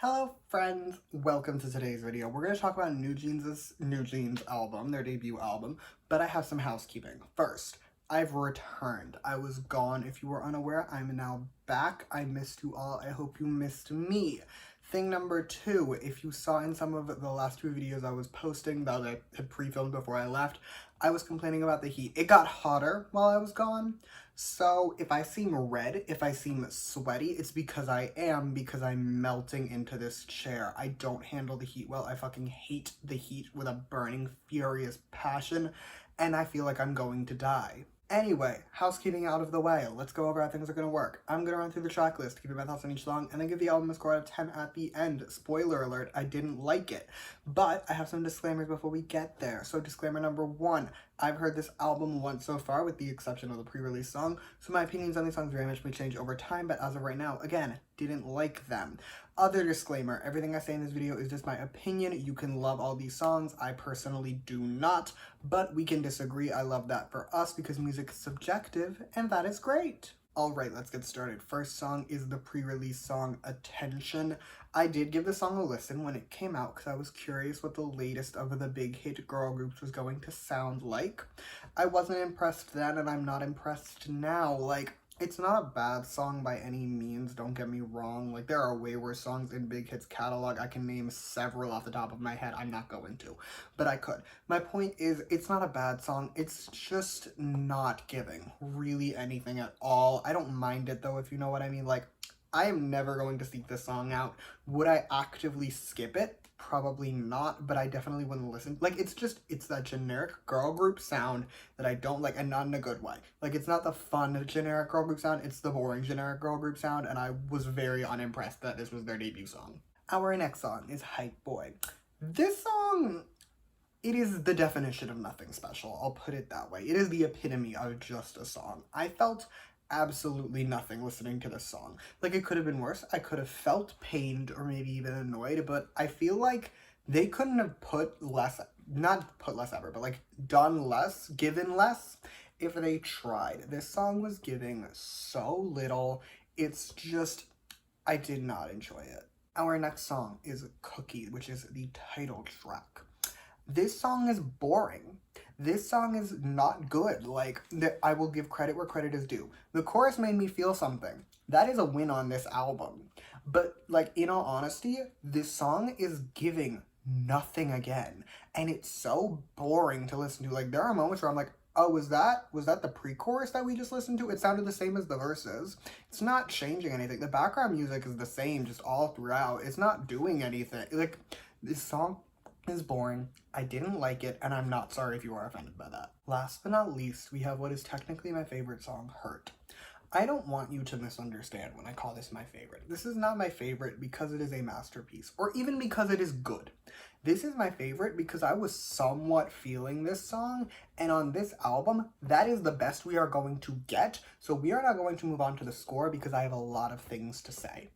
Hello friends, welcome to today's video. We're going to talk about NewJeans' album, their debut album, but I have some housekeeping. First, I've returned. I was gone. If you were unaware, I'm now back. I missed you all. I hope you missed me. Thing number two, if you saw in some of the last two videos I was posting that I had pre-filmed before I left, I was complaining about the heat. It got hotter while I was gone. So if I seem red, if I seem sweaty, it's because I'm melting into this chair. I don't handle the heat well. I fucking hate the heat with a burning, furious passion, and I feel like I'm going to die. Anyway, housekeeping out of the way, let's go over how things are going to work. I'm going to run through the track list, give you my thoughts on each song, and then give the album a score out of 10 at the end. Spoiler alert, I didn't like it. But I have some disclaimers before we get there. So disclaimer number one, I've heard this album once so far with the exception of the pre-release song, so my opinions on these songs very much may change over time, but as of right now, again, didn't like them. Other disclaimer, everything I say in this video is just my opinion. You can love all these songs, I personally do not, but we can disagree. I love that for us because music is subjective, and that is great. Alright, let's get started. First song is the pre-release song, Attention. I did give the song a listen when it came out because I was curious what the latest of the big hit girl groups was going to sound like. I wasn't impressed then, and I'm not impressed now. Like, it's not a bad song by any means, don't get me wrong. Like, there are way worse songs in Big Hit's catalog. I can name several off the top of my head. I'm not going to, but I could. My point is, it's not a bad song. It's just not giving really anything at all. I don't mind it, though, if you know what I mean. Like, I am never going to seek this song out. Would I actively skip it? Probably not, but I definitely wouldn't listen. Like, it's that generic girl group sound that I don't like, and not in a good way. Like, it's not the fun generic girl group sound, it's the boring generic girl group sound, and I was very unimpressed that this was their debut song. Our next song is Hype Boy. This song, it is the definition of nothing special, I'll put it that way. It is the epitome of just a song. I felt absolutely nothing listening to this song. Like, it could have been worse. I could have felt pained or maybe even annoyed, but I feel like they couldn't have not put less effort, but like done less, given less if they tried. This song was giving so little. It's just, I did not enjoy it. Our next song is Cookie, which is the title track. This song is boring. This song is not good. Like, I will give credit where credit is due. The chorus made me feel something. That is a win on this album. But, like, in all honesty, this song is giving nothing again. And it's so boring to listen to. Like, there are moments where I'm like, oh, was that the pre-chorus that we just listened to? It sounded the same as the verses. It's not changing anything. The background music is the same just all throughout. It's not doing anything. Like, this song is boring. I didn't like it, and I'm not sorry if you are offended by that. Last but not least, we have what is technically my favorite song, Hurt. I don't want you to misunderstand when I call this my favorite. This is not my favorite because it is a masterpiece, or even because it is good. This is my favorite because I was somewhat feeling this song, and on this album, that is the best we are going to get, so we are not going to move on to the score because I have a lot of things to say.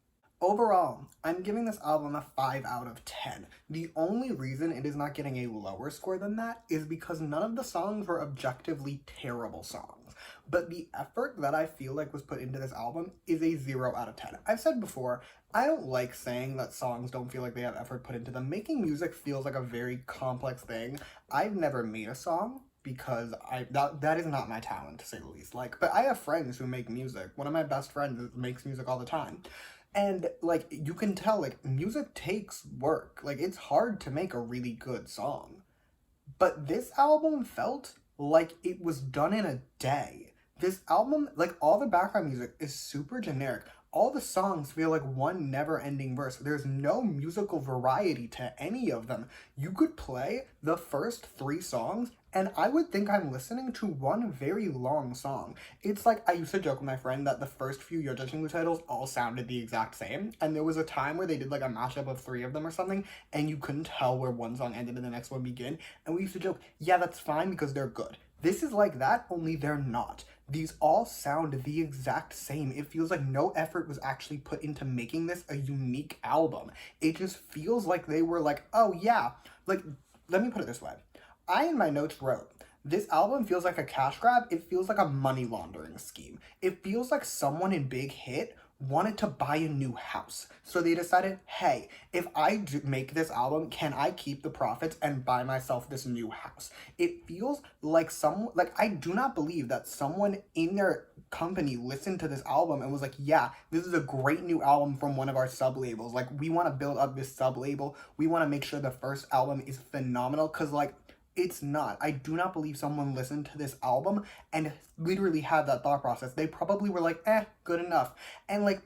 Overall, I'm giving this album a 5 out of 10. The only reason it is not getting a lower score than that is because none of the songs were objectively terrible songs. But the effort that I feel like was put into this album is a 0 out of 10. I've said before, I don't like saying that songs don't feel like they have effort put into them. Making music feels like a very complex thing. I've never made a song because that is not my talent, to say the least. Like, but I have friends who make music. One of my best friends makes music all the time. And, like, you can tell, like, music takes work. Like, it's hard to make a really good song. But this album felt like it was done in a day. This album, like, all the background music is super generic. All the songs feel like one never-ending verse. There's no musical variety to any of them. You could play the first 3 songs, and I would think I'm listening to one very long song. It's like, I used to joke with my friend that the first few You're Judging Me titles all sounded the exact same, and there was a time where they did like a mashup of 3 of them or something, and you couldn't tell where one song ended and the next one began, and we used to joke, yeah, that's fine because they're good. This is like that, only they're not. These all sound the exact same. It feels like no effort was actually put into making this a unique album. It just feels like they were like, oh yeah, like, let me put it this way. I, in my notes, wrote, this album feels like a cash grab. It feels like a money laundering scheme. It feels like someone in Big Hit wanted to buy a new house. So they decided, hey, if I make this album, can I keep the profits and buy myself this new house? It feels like I do not believe that someone in their company listened to this album and was like, yeah, this is a great new album from one of our sub labels. Like, we want to build up this sub label. We want to make sure the first album is phenomenal, because like, it's not. I do not believe someone listened to this album and literally had that thought process. They probably were like, good enough. And like,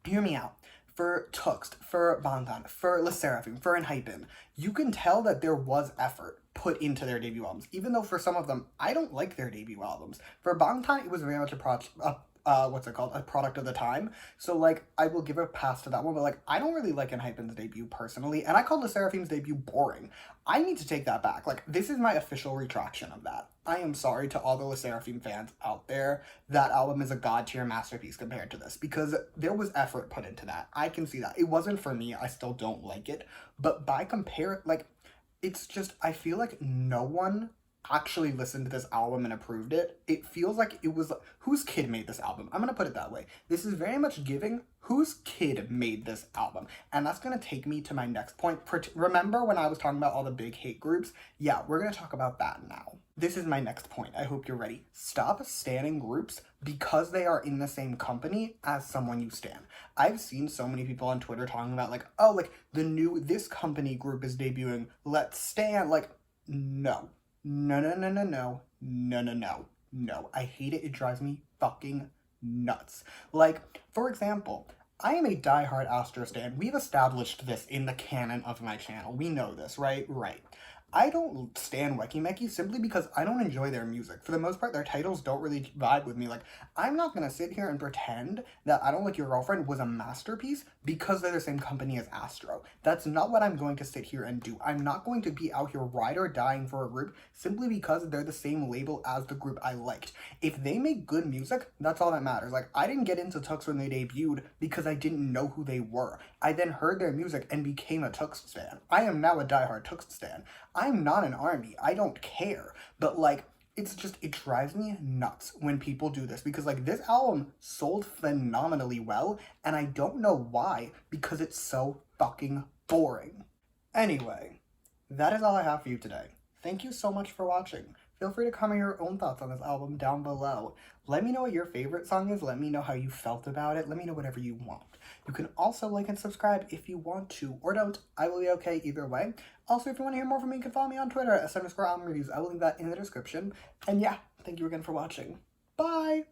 hear me out. For Tuxt, for Bangtan, for Le Sserafim, for Enhypen, you can tell that there was effort put into their debut albums. Even though for some of them, I don't like their debut albums. For Bangtan, it was very much a product of the time. So like, I will give a pass to that one, but like, I don't really like Enhypen's debut personally, and I called Le Sserafim's debut boring. I need to take that back. Like, this is my official retraction of that. I am sorry to all the Le Sserafim fans out there. That album is a god tier masterpiece compared to this, because there was effort put into that. I can see that. It wasn't for me. I still don't like it. But by compare, like, it's just, I feel like no one actually listened to this album and approved it. It feels like it was, whose kid made this album? I'm gonna put it that way. This is very much giving, whose kid made this album? And that's gonna take me to my next point. Remember when I was talking about all the big hate groups? Yeah, we're gonna talk about that now. This is my next point. I hope you're ready. Stop standing groups because they are in the same company as someone you stan. I've seen so many people on Twitter talking about like, oh, like this company group is debuting, let's stan. Like, no. No. I hate it. It drives me fucking nuts. Like, for example, I am a diehard Astro stan. We've established this in the canon of my channel. We know this, right? Right. I don't stan Weki Meki simply because I don't enjoy their music. For the most part, their titles don't really vibe with me. Like, I'm not gonna sit here and pretend that I Don't Like Your Girlfriend was a masterpiece because they're the same company as Astro. That's not what I'm going to sit here and do. I'm not going to be out here ride or dying for a group simply because they're the same label as the group I liked. If they make good music, that's all that matters. Like, I didn't get into Tux when they debuted because I didn't know who they were. I then heard their music and became a Tux stan. I am now a diehard Tux stan. I'm not an army. I don't care. But like, it's just, it drives me nuts when people do this, because like, this album sold phenomenally well and I don't know why, because it's so fucking boring. Anyway, that is all I have for you today. Thank you so much for watching. Feel free to comment your own thoughts on this album down below. Let me know what your favorite song is. Let me know how you felt about it. Let me know whatever you want. You can also like and subscribe if you want to, or don't. I will be okay either way. Also, if you want to hear more from me, you can follow me on Twitter at @_albumreviews. I will leave that in the description. And yeah, thank you again for watching. Bye!